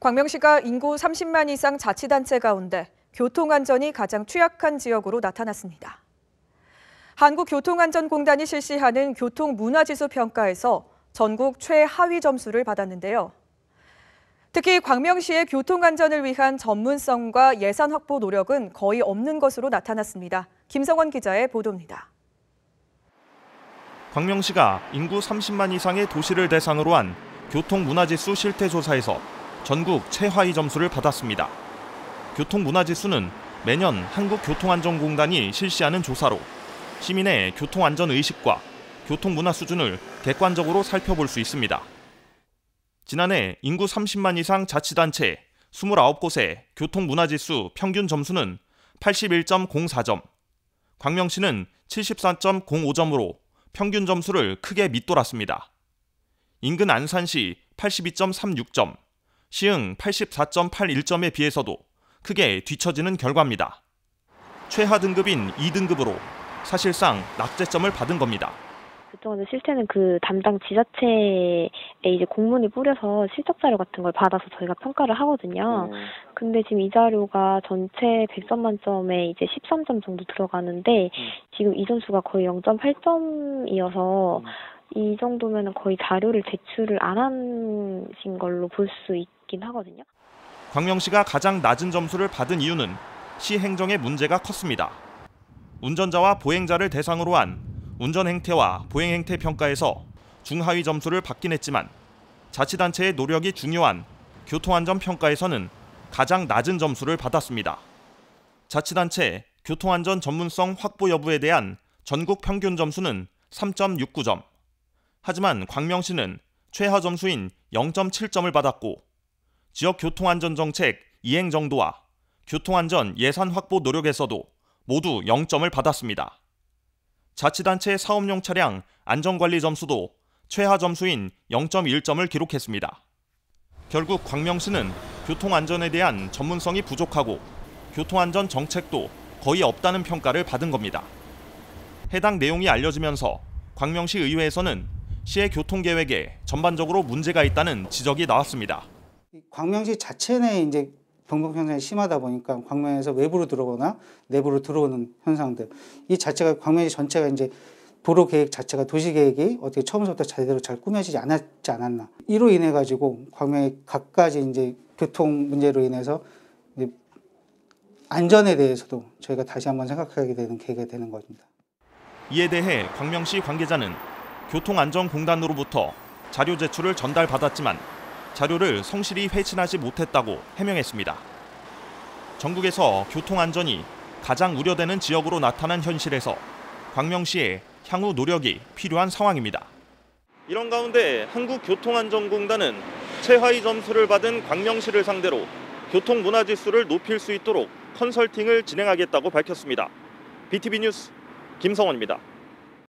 광명시가 인구 30만 이상 자치단체 가운데 교통안전이 가장 취약한 지역으로 나타났습니다. 한국교통안전공단이 실시하는 교통문화지수 평가에서 전국 최하위 점수를 받았는데요. 특히 광명시의 교통안전을 위한 전문성과 예산 확보 노력은 거의 없는 것으로 나타났습니다. 김성원 기자의 보도입니다. 광명시가 인구 30만 이상의 도시를 대상으로 한 교통문화지수 실태조사에서 전국 최하위 점수를 받았습니다. 교통문화지수는 매년 한국교통안전공단이 실시하는 조사로 시민의 교통안전의식과 교통문화 수준을 객관적으로 살펴볼 수 있습니다. 지난해 인구 30만 이상 자치단체 29곳의 교통문화지수 평균 점수는 81.04점, 광명시는 74.05점으로 평균 점수를 크게 밑돌았습니다. 인근 안산시 82.36점, 시흥 84.81점에 비해서도 크게 뒤처지는 결과입니다. 최하 등급인 2등급으로 사실상 낙제점을 받은 겁니다. 교통안전 실태는 그 담당 지자체에 이제 공문을 뿌려서 실적 자료 같은 걸 받아서 저희가 평가를 하거든요. 근데 지금 이 자료가 전체 100점 만점에 이제 13점 정도 들어가는데 지금 이 점수가 거의 0.8점이어서 이 정도면은 거의 자료를 제출을 안 하신 걸로 볼 수 있긴 하거든요. 광명시가 가장 낮은 점수를 받은 이유는 시 행정의 문제가 컸습니다. 운전자와 보행자를 대상으로 한 운전 행태와 보행 행태 평가에서 중하위 점수를 받긴 했지만 자치단체의 노력이 중요한 교통안전 평가에서는 가장 낮은 점수를 받았습니다. 자치단체 교통안전 전문성 확보 여부에 대한 전국 평균 점수는 3.69점. 하지만 광명시는 최하 점수인 0.7점을 받았고 지역 교통안전 정책 이행 정도와 교통안전 예산 확보 노력에서도 모두 0점을 받았습니다. 자치단체 사업용 차량 안전관리 점수도 최하 점수인 0.1점을 기록했습니다. 결국 광명시는 교통안전에 대한 전문성이 부족하고 교통안전 정책도 거의 없다는 평가를 받은 겁니다. 해당 내용이 알려지면서 광명시 의회에서는 시의 교통계획에 전반적으로 문제가 있다는 지적이 나왔습니다. 광명시 자체 내에 이제 병목 현상이 심하다 보니까 광명에서 외부로 들어오거나 내부로 들어오는 현상들, 이 자체가 광명시 전체가 이제 도로 계획 자체가 도시 계획이 어떻게 처음부터 제대로 잘 꾸며지지 않았나. 이로 인해 가지고 광명의 갖가지 이제 교통 문제로 인해서 이제 안전에 대해서도 저희가 다시 한번 생각하게 되는 계기가 되는 겁니다. 이에 대해 광명시 관계자는 교통안전공단으로부터 자료 제출을 전달받았지만 자료를 성실히 회신하지 못했다고 해명했습니다. 전국에서 교통안전이 가장 우려되는 지역으로 나타난 현실에서 광명시의 향후 노력이 필요한 상황입니다. 이런 가운데 한국교통안전공단은 최하위 점수를 받은 광명시를 상대로 교통문화지수를 높일 수 있도록 컨설팅을 진행하겠다고 밝혔습니다. BTV 뉴스 김성원입니다.